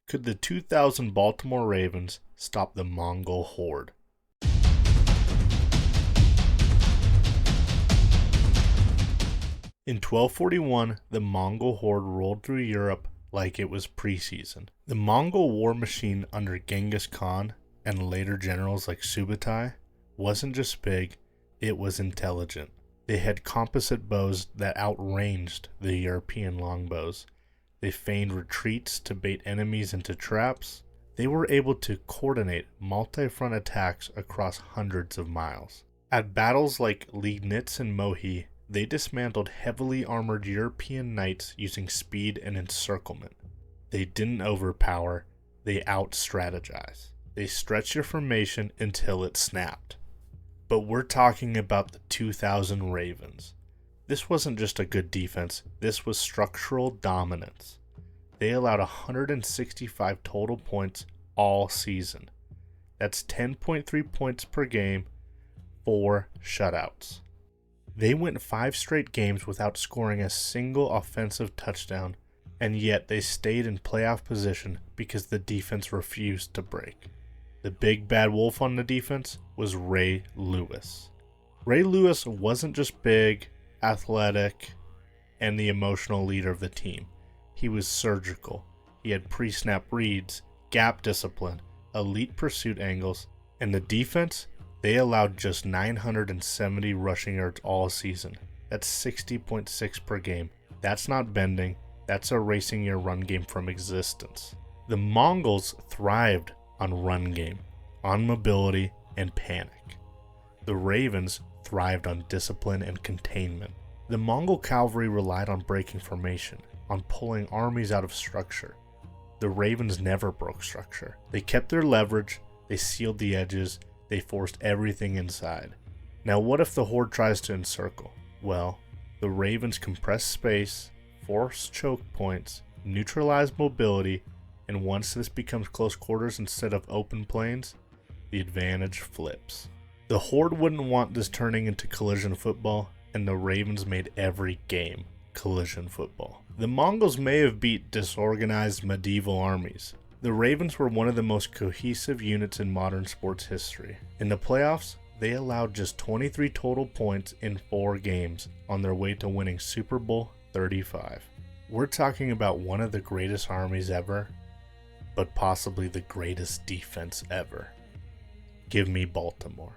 Could the 2000 Baltimore Ravens stop the Mongol Horde? In 1241, the Mongol Horde rolled through Europe like it was preseason. The Mongol war machine under Genghis Khan and later generals like Subutai wasn't just big, it was intelligent. They had composite bows that outranged the European longbows. They feigned retreats to bait enemies into traps. They were able to coordinate multi-front attacks across hundreds of miles. At battles like Liegnitz and Mohi, they dismantled heavily armored European knights using speed and encirclement. They didn't overpower, they out-strategize. They stretched your formation until it snapped. But we're talking about the 2000 Ravens. This wasn't just a good defense, this was structural dominance. They allowed 165 total points all season. That's 10.3 points per game, 4 shutouts. They went 5 straight games without scoring a single offensive touchdown, and yet they stayed in playoff position because the defense refused to break. The big bad wolf on the defense was Ray Lewis. Ray Lewis wasn't just big, athletic, and the emotional leader of the team. He was surgical. He had pre-snap reads, gap discipline, elite pursuit angles, and the defense, they allowed just 970 rushing yards all season. That's 60.6 per game. That's not bending, that's erasing your run game from existence. The Mongols thrived on run game, on mobility, and panic. The Ravens thrived on discipline and containment. The Mongol cavalry relied on breaking formation, on pulling armies out of structure. The Ravens never broke structure. They kept their leverage, they sealed the edges, they forced everything inside. Now what if the Horde tries to encircle? Well, the Ravens compress space, force choke points, neutralize mobility, and once this becomes close quarters instead of open plains, the advantage flips. The Horde wouldn't want this turning into collision football, and the Ravens made every game collision football. The Mongols may have beat disorganized medieval armies. The Ravens were one of the most cohesive units in modern sports history. In the playoffs, they allowed just 23 total points in 4 games on their way to winning Super Bowl 35. We're talking about one of the greatest armies ever, but possibly the greatest defense ever. Give me Baltimore.